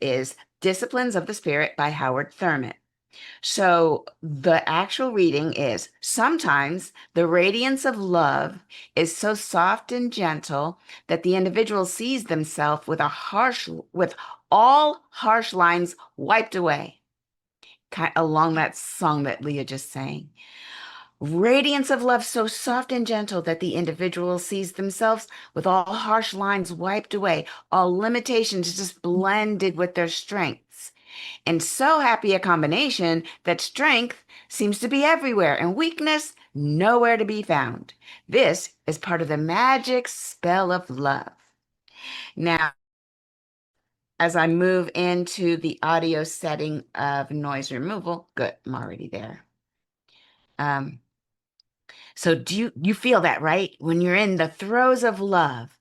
is Disciplines of the Spirit by Howard Thurman. So the actual reading is sometimes the radiance of love is so soft and gentle that the individual sees themselves with all harsh lines wiped away, along that song that Leah just sang. Radiance of love so soft and gentle that the individual sees themselves with all harsh lines wiped away, all limitations just blended with their strengths. And so happy a combination that strength seems to be everywhere and weakness nowhere to be found. This is part of the magic spell of love. Now, as I move into the audio setting of noise removal, good, I'm already there. Um, So do you feel that, right? When you're in the throes of love,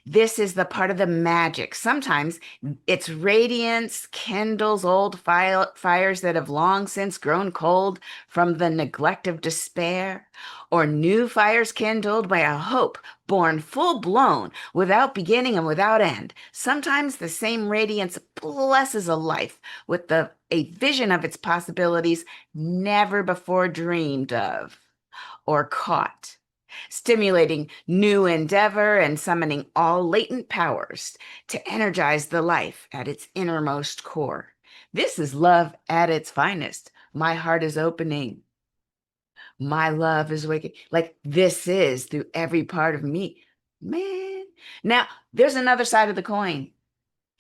this is the part of the magic. Sometimes its radiance kindles old fires that have long since grown cold from the neglect of despair, or new fires kindled by a hope born full blown, without beginning and without end. Sometimes the same radiance blesses a life with a vision of its possibilities never before dreamed of or caught, stimulating new endeavor and summoning all latent powers to energize the life at its innermost core. This is love at its finest. My heart is opening. My love is waking. Like this is through every part of me. Man. Now, there's another side of the coin.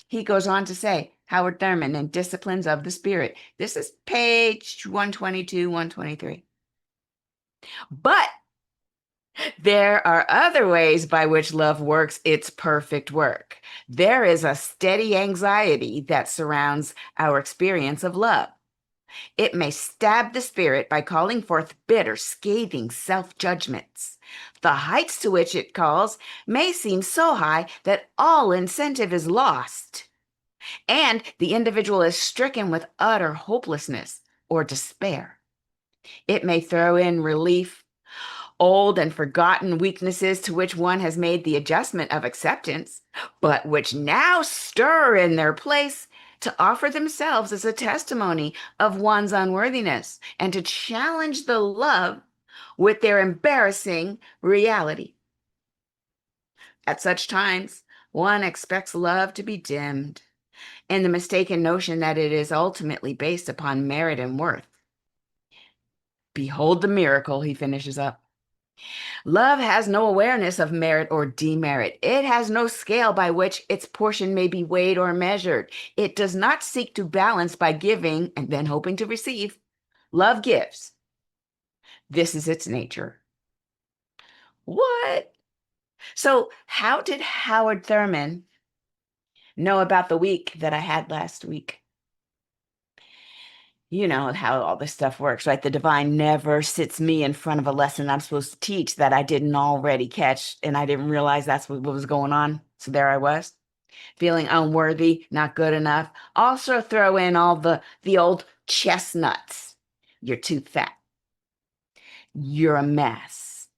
He goes on to say, Howard Thurman in Disciplines of the Spirit. This is page 122, 123. But there are other ways by which love works its perfect work. There is a steady anxiety that surrounds our experience of love. It may stab the spirit by calling forth bitter, scathing self-judgments. The heights to which it calls may seem so high that all incentive is lost, and the individual is stricken with utter hopelessness or despair. It may throw in relief, old and forgotten weaknesses to which one has made the adjustment of acceptance, but which now stir in their place to offer themselves as a testimony of one's unworthiness and to challenge the love with their embarrassing reality. At such times, one expects love to be dimmed in the mistaken notion that it is ultimately based upon merit and worth. Behold the miracle, he finishes up. Love has no awareness of merit or demerit. It has no scale by which its portion may be weighed or measured. It does not seek to balance by giving and then hoping to receive. Love gives. This is its nature. What? So, how did Howard Thurman know about the week that I had last week? You know how all this stuff works, right? The divine never sits me in front of a lesson I'm supposed to teach that I didn't already catch, and I didn't realize that's what was going on. So there I was, feeling unworthy, not good enough. Also throw in all the old chestnuts. You're too fat. You're a mess.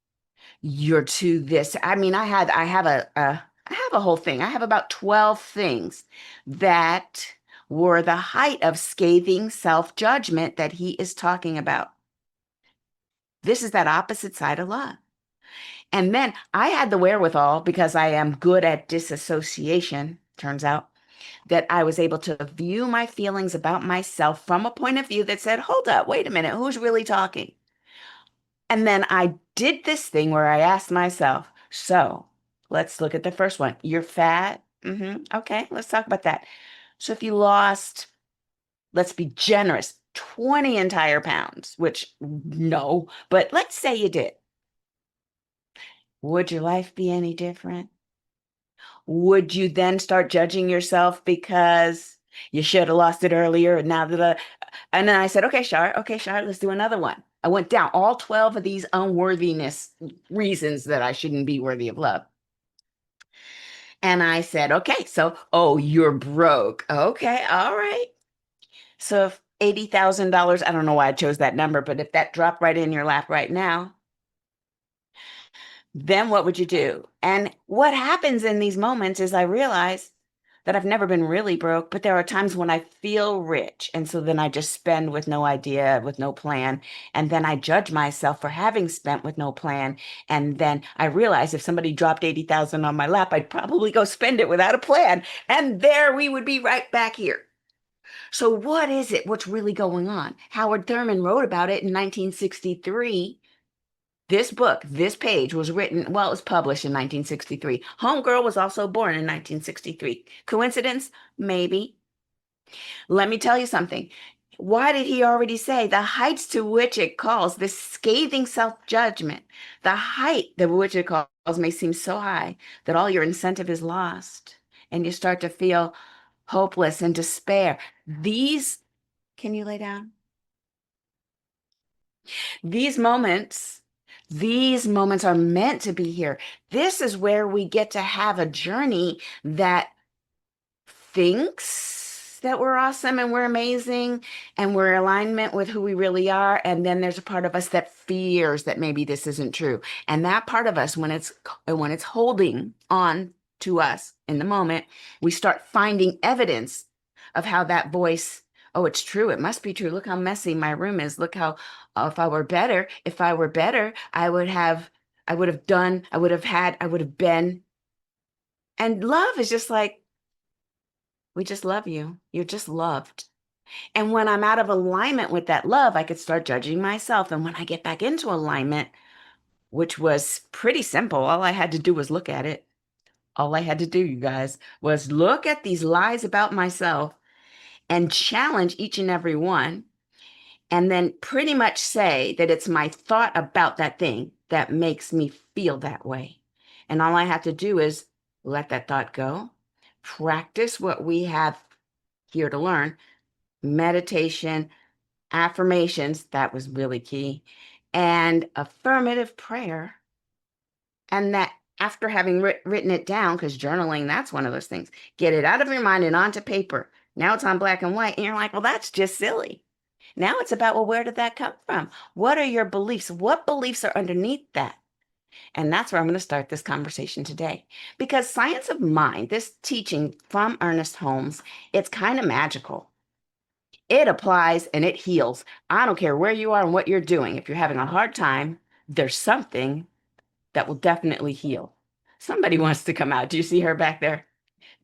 You're too this. I mean, I have a whole thing. I have about 12 things that were the height of scathing self-judgment that he is talking about. This is that opposite side of love. And then I had the wherewithal, because I am good at disassociation, turns out, that I was able to view my feelings about myself from a point of view that said, hold up, wait a minute, who's really talking? And then I did this thing where I asked myself, so let's look at the first one. You're fat. Okay, let's talk about that. So if you lost, let's be generous, 20 entire pounds, which no, but let's say you did. Would your life be any different? Would you then start judging yourself because you should have lost it earlier? And now that, and then I said, okay, Shar, let's do another one. I went down all 12 of these unworthiness reasons that I shouldn't be worthy of love. And I said, okay, so, oh, you're broke. Okay, all right. So if $80,000, I don't know why I chose that number, but if that dropped right in your lap right now, then what would you do? And what happens in these moments is I realize that I've never been really broke, but there are times when I feel rich. And so then I just spend with no idea, with no plan. And then I judge myself for having spent with no plan. And then I realize if somebody dropped 80,000 on my lap, I'd probably go spend it without a plan. And there we would be right back here. So what is it? What's really going on? Howard Thurman wrote about it in 1963. This book, this page was written, well, it was published in 1963. Homegirl was also born in 1963. Coincidence? Maybe. Let me tell you something. Why did he already say the heights to which it calls, this scathing self-judgment, the height to which it calls may seem so high that all your incentive is lost and you start to feel hopeless and despair. Can you lay down? These moments, these moments are meant to be here. This is where we get to have a journey that thinks that we're awesome and we're amazing and we're in alignment with who we really are. And then there's a part of us that fears that maybe this isn't true. And that part of us, when it's holding on to us in the moment, we start finding evidence of how that voice, oh, it's true. It must be true. Look how messy my room is. Look how, if I were better, I would have been. And love is just like, we just love you. You're just loved. And when I'm out of alignment with that love, I could start judging myself. And when I get back into alignment, which was pretty simple, all I had to do was look at it. All I had to do, you guys, was look at these lies about myself and challenge each and every one. And then pretty much say that it's my thought about that thing that makes me feel that way. And all I have to do is let that thought go, practice what we have here to learn, meditation, affirmations, that was really key, and affirmative prayer. And that after having written it down, because journaling, that's one of those things, get it out of your mind and onto paper. Now it's on black and white, and you're like, well, that's just silly. Now it's about, well, where did that come from? What are your beliefs? What beliefs are underneath that? And that's where I'm going to start this conversation today. Because science of mind, this teaching from Ernest Holmes, it's kind of magical. It applies and it heals. I don't care where you are and what you're doing. If you're having a hard time, there's something that will definitely heal. Somebody wants to come out. Do you see her back there?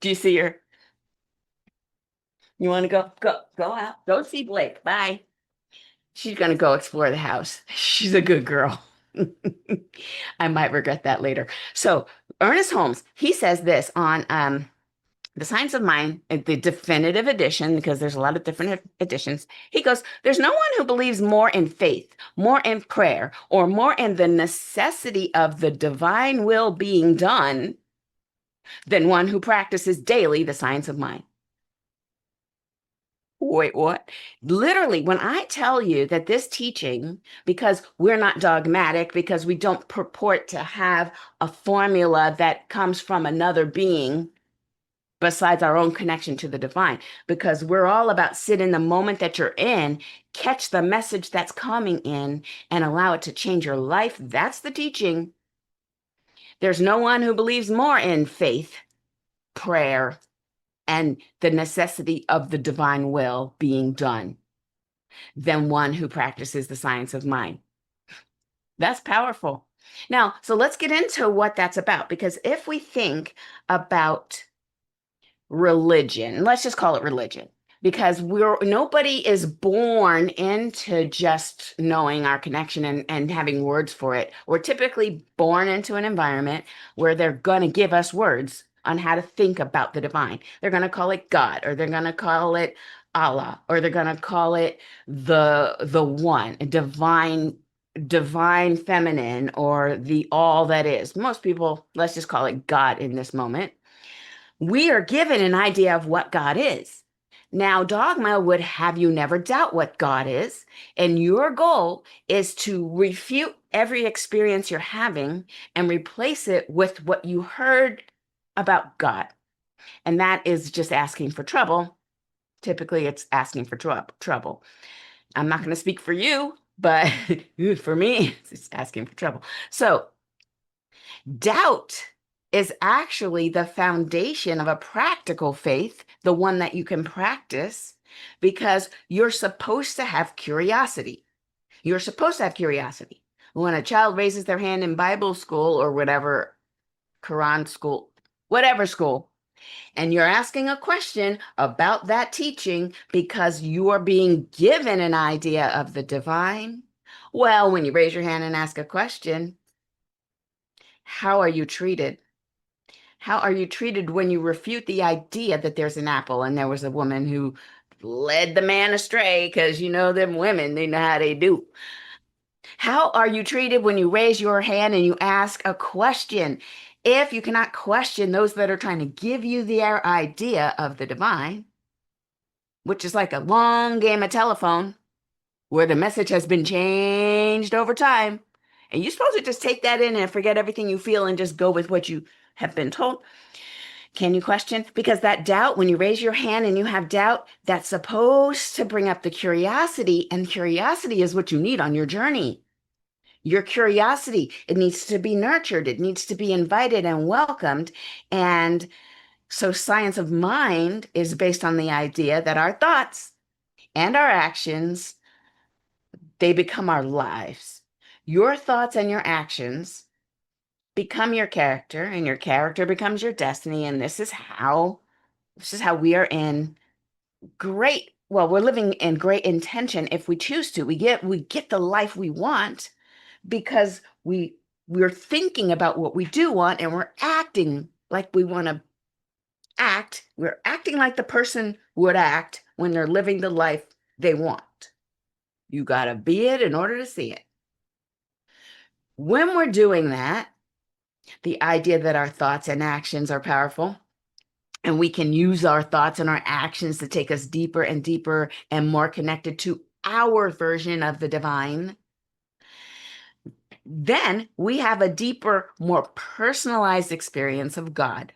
Do you see her? You want to go out? Go see Blake. Bye. She's going to go explore the house. She's a good girl. I might regret that later. So Ernest Holmes, he says this on The Science of Mind, the definitive edition, because there's a lot of different editions. He goes, there's no one who believes more in faith, more in prayer, or more in the necessity of the divine will being done than one who practices daily the science of mind. Wait, what? Literally, when I tell you that this teaching, because we're not dogmatic, because we don't purport to have a formula that comes from another being besides our own connection to the divine, because we're all about sit in the moment that you're in, catch the message that's coming in, and allow it to change your life. That's the teaching. There's no one who believes more in faith, prayer, and the necessity of the divine will being done than one who practices the science of mind. That's powerful. Now, so let's get into what that's about, because if we think about religion, let's just call it religion, because nobody is born into just knowing our connection and having words for it. We're typically born into an environment where they're going to give us words on how to think about the divine. They're going to call it God, or they're going to call it Allah, or they're going to call it the one, divine feminine, or the all that is. Most people, let's just call it God in this moment. We are given an idea of what God is. Now, dogma would have you never doubt what God is, and your goal is to refute every experience you're having and replace it with what you heard about God. And that is just asking for trouble. Typically, it's asking for trouble. I'm not going to speak for you, but for me, it's asking for trouble. So doubt is actually the foundation of a practical faith, the one that you can practice, because you're supposed to have curiosity. You're supposed to have curiosity. When a child raises their hand in Bible school or whatever, Quran school, whatever school, and you're asking a question about that teaching because you are being given an idea of the divine, well, when you raise your hand and ask a question, how are you treated? How are you treated when you refute the idea that there's an apple and there was a woman who led the man astray? Because you know them women, they know how they do. How are you treated when you raise your hand and you ask a question? If you cannot question those that are trying to give you their idea of the divine, which is like a long game of telephone where the message has been changed over time, and you're supposed to just take that in and forget everything you feel and just go with what you have been told. Can you question? Because that doubt, when you raise your hand and you have doubt, that's supposed to bring up the curiosity, and curiosity is what you need on your journey. Your curiosity, it needs to be nurtured, it needs to be invited and welcomed. And so science of mind is based on the idea that our thoughts and our actions, they become our lives. Your thoughts and your actions become your character, and your character becomes your destiny. And this is how we are in we're living in great intention if we choose to. We get the life we want because we're thinking about what we do want, and we're acting like we want to act. We're acting like the person would act when they're living the life they want. You got to be it in order to see it. When we're doing that, the idea that our thoughts and actions are powerful, and we can use our thoughts and our actions to take us deeper and deeper and more connected to our version of the divine, then we have a deeper, more personalized experience of God.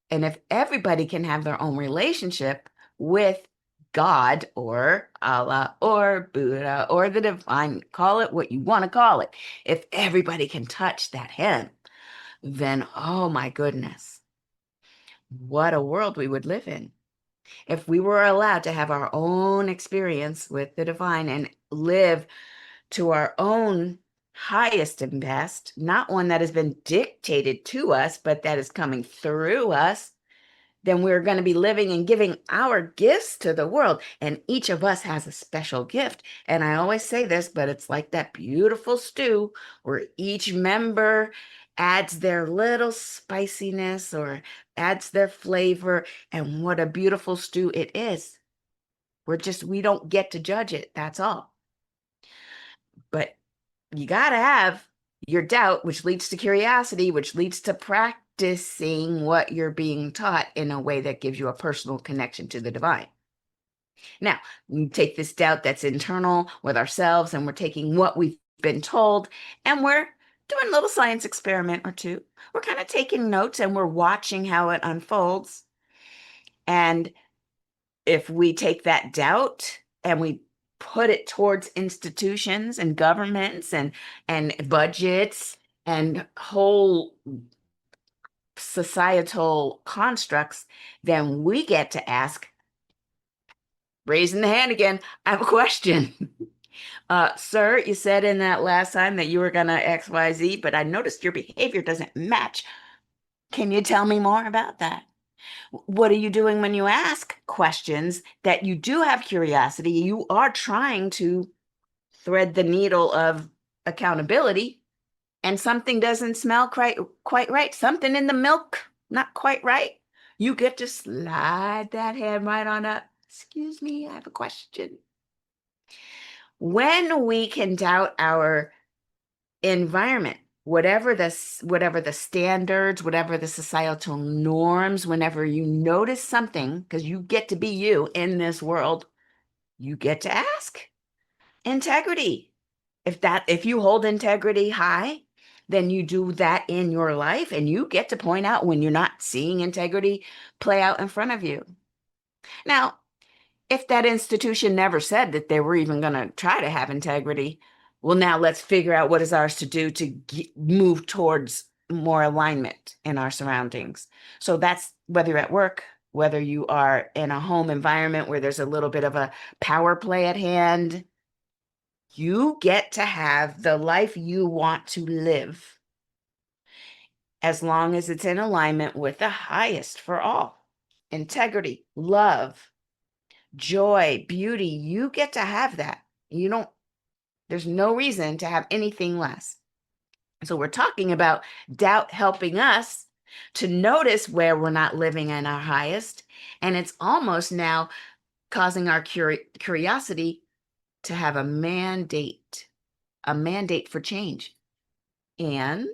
And if everybody can have their own relationship with God or Allah or Buddha or the divine, call it what you want to call it, if everybody can touch that hem, then, oh my goodness, what a world we would live in. If we were allowed to have our own experience with the divine and live to our own highest and best, not one that has been dictated to us, but that is coming through us, then we're going to be living and giving our gifts to the world. And each of us has a special gift. And I always say this, but it's like that beautiful stew where each member adds their little spiciness or adds their flavor. And what a beautiful stew it is. We don't get to judge it. That's all. But you got to have your doubt, which leads to curiosity, which leads to practicing what you're being taught in a way that gives you a personal connection to the divine. Now, we take this doubt that's internal with ourselves, and we're taking what we've been told, and we're doing a little science experiment or two. We're kind of taking notes and we're watching how it unfolds. And if we take that doubt and we put it towards institutions and governments and budgets and whole societal constructs, then we get to ask, raising the hand again, I have a question. Sir, you said in that last time that you were gonna XYZ, but I noticed your behavior doesn't match. Can you tell me more about that? What are you doing when you ask questions that you do have curiosity? You are trying to thread the needle of accountability, and something doesn't smell quite right. Something in the milk, not quite right. You get to slide that hand right on up. Excuse me, I have a question. When we can doubt our environment, whatever the standards, whatever the societal norms, whenever you notice something, because you get to be you in this world, you get to ask. Integrity. If you hold integrity high, then you do that in your life, and you get to point out when you're not seeing integrity play out in front of you. Now, if that institution never said that they were even going to try to have integrity, well, now let's figure out what is ours to do to move towards more alignment in our surroundings. So that's whether you're at work, whether you are in a home environment where there's a little bit of a power play at hand, you get to have the life you want to live as long as it's in alignment with the highest for all. Integrity, love, joy, beauty, you get to have that. You don't, there's no reason to have anything less. So we're talking about doubt helping us to notice where we're not living in our highest. And it's almost now causing our curiosity to have a mandate for change. And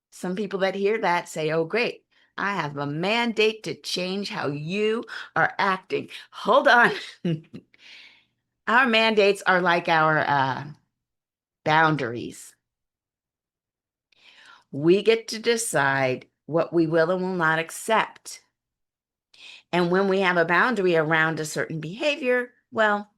some people that hear that say, oh, great, I have a mandate to change how you are acting. Hold on. Our mandates are like our boundaries. We get to decide what we will and will not accept. And when we have a boundary around a certain behavior, well,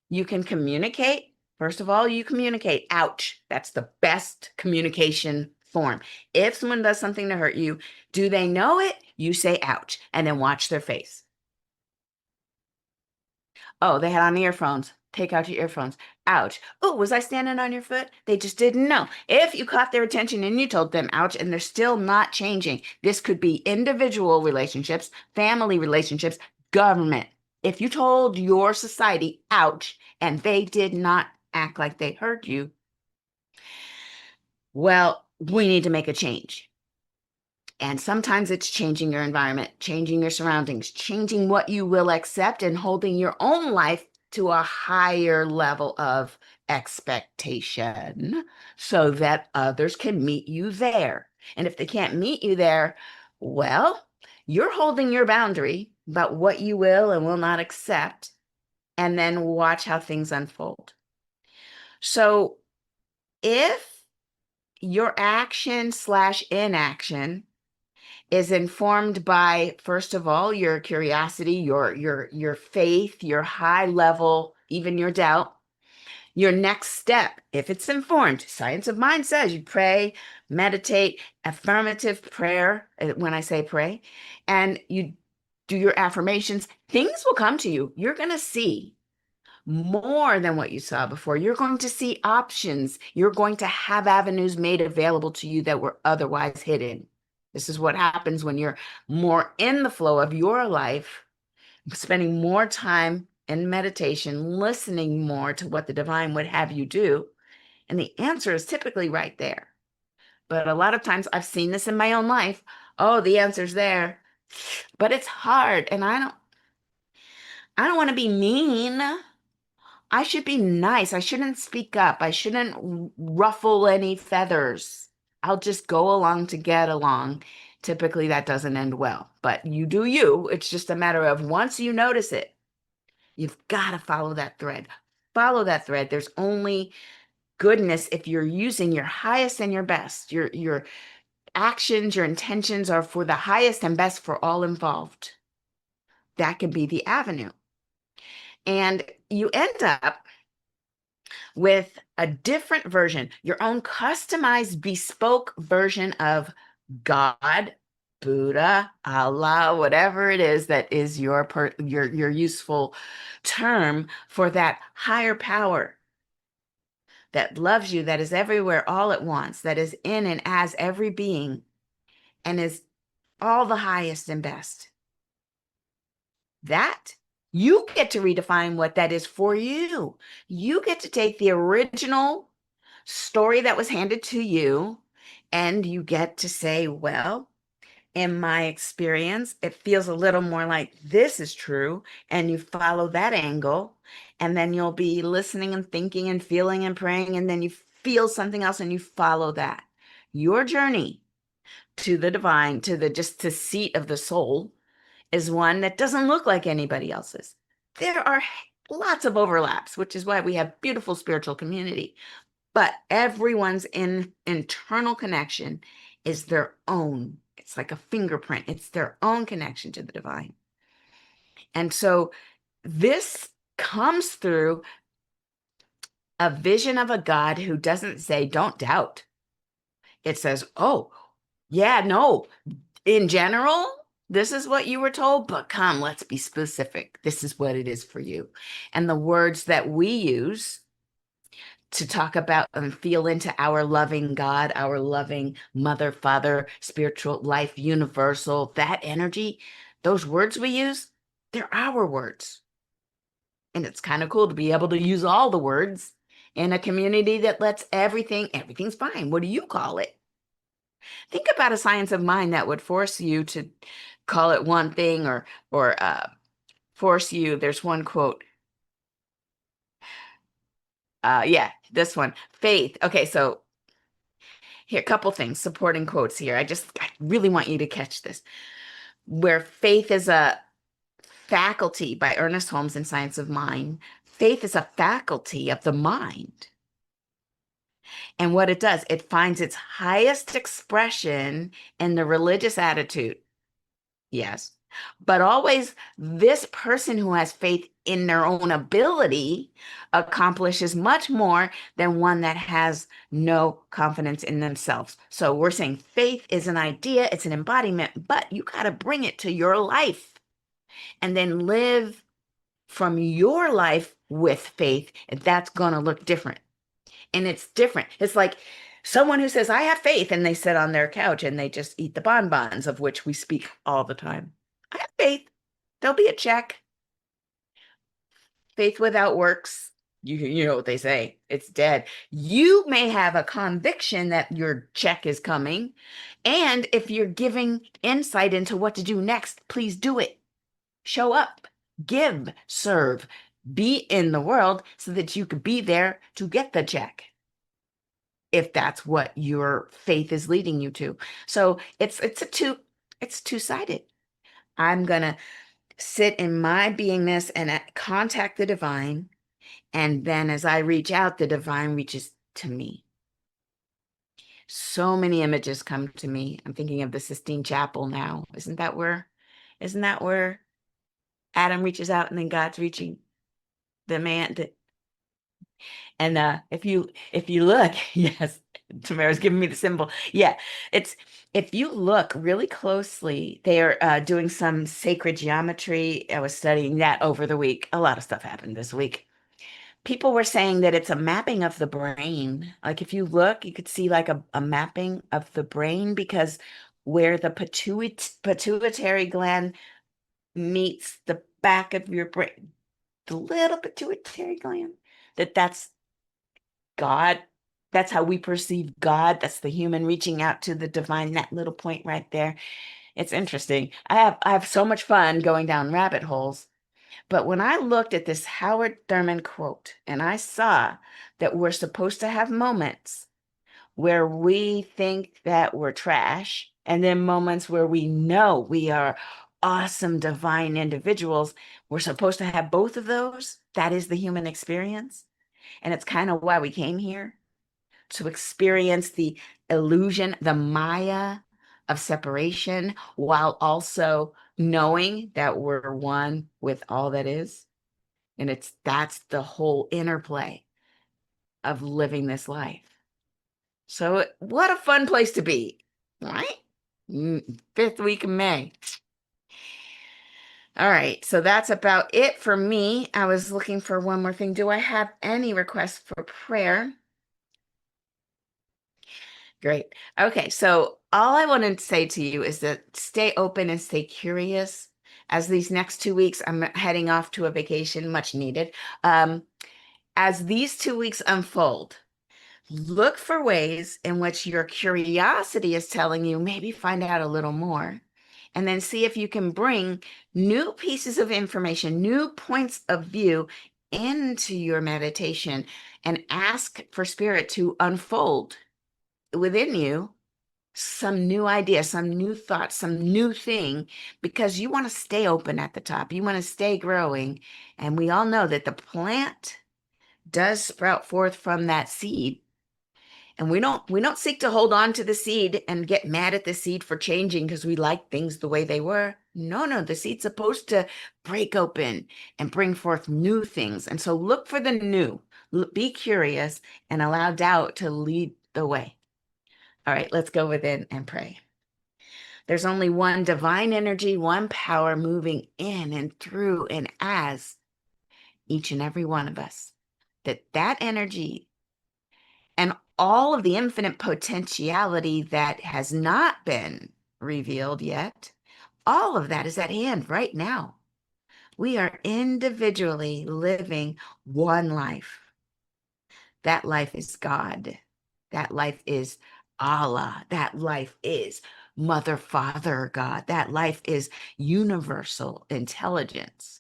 you can communicate. First of all, you communicate. Ouch. That's the best communication form. If someone does something to hurt you, do they know it? You say ouch, and then watch their face. Oh, they had on earphones. Take out your earphones. Ouch. Oh, was I standing on your foot? They just didn't know. If you caught their attention and you told them ouch, and they're still not changing, this could be individual relationships, family relationships, government. If you told your society ouch, and they did not act like they heard you, well, we need to make a change. And sometimes it's changing your environment, changing your surroundings, changing what you will accept, and holding your own life to a higher level of expectation so that others can meet you there. And if they can't meet you there, well, you're holding your boundary about what you will and will not accept, and then watch how things unfold. So if your action/inaction is informed by, first of all, your curiosity, your faith, your high level, even your doubt. Your next step, if it's informed, science of mind says you pray, meditate, affirmative prayer, when I say pray, and you do your affirmations, things will come to you. You're going to see more than what you saw before. You're going to see options. You're going to have avenues made available to you that were otherwise hidden. This is what happens when you're more in the flow of your life, spending more time in meditation, listening more to what the divine would have you do. And the answer is typically right there. But a lot of times I've seen this in my own life. Oh, the answer's there. But it's hard. And I don't want to be mean. I should be nice. I shouldn't speak up. I shouldn't ruffle any feathers. I'll just go along to get along. Typically, that doesn't end well, but you do you. It's just a matter of once you notice it, you've got to follow that thread. Follow that thread. There's only goodness if you're using your highest and your best. Your actions, your intentions are for the highest and best for all involved. That can be the avenue. And you end up with a different version, your own customized, bespoke version of God, Buddha, Allah, whatever it is that is your useful term for that higher power that loves you, that is everywhere all at once, that is in and as every being, and is all the highest and best. That you get to redefine what that is for you. You get to take the original story that was handed to you, and you get to say, well, in my experience, it feels a little more like this is true. And you follow that angle, and then you'll be listening and thinking and feeling and praying, and then you feel something else and you follow that. Your journey to the divine, to the just the seat of the soul, is one that doesn't look like anybody else's. There are lots of overlaps, which is why we have beautiful spiritual community. But everyone's internal connection is their own. It's like a fingerprint. It's their own connection to the divine. And so this comes through a vision of a God who doesn't say, don't doubt. It says, oh, Yeah, no. In general, this is what you were told, but come, let's be specific. This is what it is for you. And the words that we use to talk about and feel into our loving God, our loving mother, father, spiritual life, universal, that energy, those words we use, they're our words. And it's kind of cool to be able to use all the words in a community that lets everything's fine. What do you call it? Think about a science of mind that would force you to call it one thing or force you. There's one quote. Yeah, this one. Faith. Okay, so here, a couple things, supporting quotes here. I really want you to catch this. Where faith is a faculty by Ernest Holmes in Science of Mind. Faith is a faculty of the mind. And what it does, it finds its highest expression in the religious attitude. Yes. But always, this person who has faith in their own ability accomplishes much more than one that has no confidence in themselves. So we're saying faith is an idea, it's an embodiment, but you got to bring it to your life and then live from your life with faith. And that's going to look different. And it's different. It's like someone who says, I have faith, and they sit on their couch and they just eat the bonbons, of which we speak all the time. I have faith. There'll be a check. Faith without works, you know what they say, it's dead. You may have a conviction that your check is coming. And if you're giving insight into what to do next, please do it. Show up, give, serve, be in the world so that you could be there to get the check, if that's what your faith is leading you to. So it's two-sided. I'm gonna sit in my beingness and contact the divine, and then as I reach out, the divine reaches to me. So many images come to me. I'm thinking of the Sistine Chapel now. Isn't that where Adam reaches out and then God's reaching the man? And if you look, yes, Tamara's giving me the symbol. Yeah, it's if you look really closely, they are doing some sacred geometry. I was studying that over the week. A lot of stuff happened this week. People were saying that it's a mapping of the brain. Like if you look, you could see like a mapping of the brain, because where the pituitary gland meets the back of your brain, the little pituitary gland, that's God. That's how we perceive God. That's the human reaching out to the divine, that little point right there. It's interesting. I have so much fun going down rabbit holes. But when I looked at this Howard Thurman quote and I saw that we're supposed to have moments where we think that we're trash, and then moments where we know we are awesome divine individuals, we're supposed to have both of those. That is the human experience. And it's kind of why we came here, to experience the illusion, the Maya of separation, while also knowing that we're one with all that is. And that's the whole interplay of living this life. So what a fun place to be, right? Fifth week of May. All right, so that's about it for me. I was looking for one more thing. Do I have any requests for prayer? Great. Okay, so all I wanted to say to you is that stay open and stay curious. As these next 2 weeks, I'm heading off to a vacation, much needed. As these 2 weeks unfold, look for ways in which your curiosity is telling you, maybe find out a little more, and then see if you can bring new pieces of information, new points of view into your meditation, and ask for spirit to unfold within you some new idea, some new thought, some new thing, because you want to stay open at the top. You want to stay growing. And we all know that the plant does sprout forth from that seed. And we don't seek to hold on to the seed and get mad at the seed for changing because we like things the way they were. No, the seed's supposed to break open and bring forth new things. And so look for the new, be curious, and allow doubt to lead the way. All right, let's go within and pray. There's only one divine energy, one power moving in and through and as each and every one of us. That energy and all of the infinite potentiality that has not been revealed yet, all of that is at hand right now. We are individually living one life. That life is God. That life is Allah. That life is Mother, Father, God. That life is universal intelligence.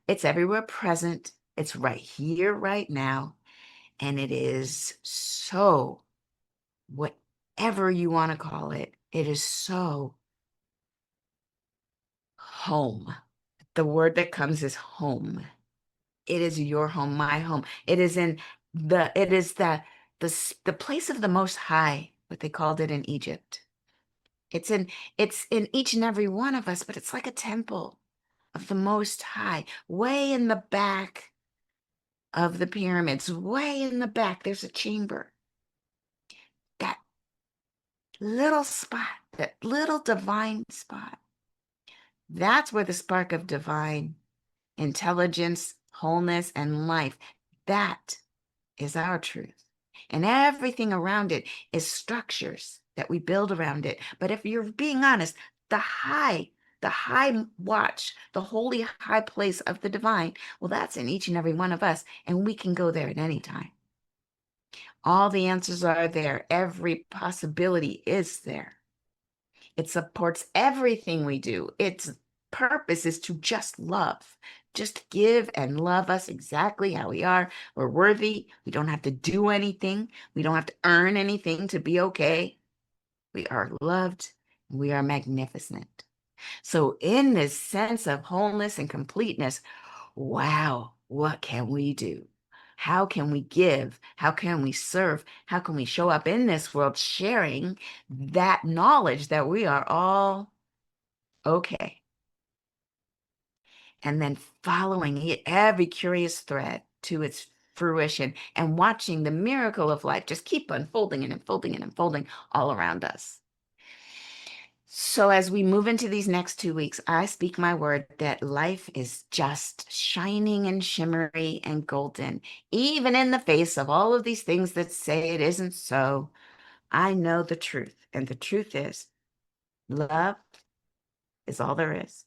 It's everywhere present. It's right here, right now. And it is so, whatever you want to call it, it is so home. The word that comes is home. It is your home, my home. It is the place of the Most High, what they called it in Egypt. It's in each and every one of us, but it's like a temple of the Most High, way in the back of the pyramids, way in the back. There's a chamber. That little spot, that little divine spot. That's where the spark of divine intelligence, wholeness, and life, that is our truth. And everything around it is structures that we build around it. But if you're being honest, the high watch, the holy high place of the divine, well, that's in each and every one of us, and we can go there at any time. All the answers are there. Every possibility is there. It supports everything we do. Its purpose is to just love, just give and love us exactly how we are. We're worthy. We don't have to do anything. We don't have to earn anything to be okay. We are loved. We are magnificent. So in this sense of wholeness and completeness, wow, what can we do? How can we give? How can we serve? How can we show up in this world sharing that knowledge that we are all okay? And then following it, every curious thread to its fruition and watching the miracle of life just keep unfolding and unfolding and unfolding all around us. So as we move into these next 2 weeks, I speak my word that life is just shining and shimmery and golden, even in the face of all of these things that say it isn't so. I know the truth, and the truth is love is all there is,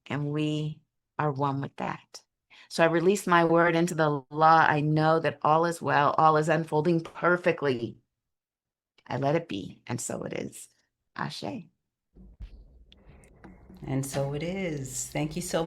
and we are one with that. So I release my word into the law. I know that all is well, all is unfolding perfectly. I let it be, and so it is. Ashe. And so it is. Thank you so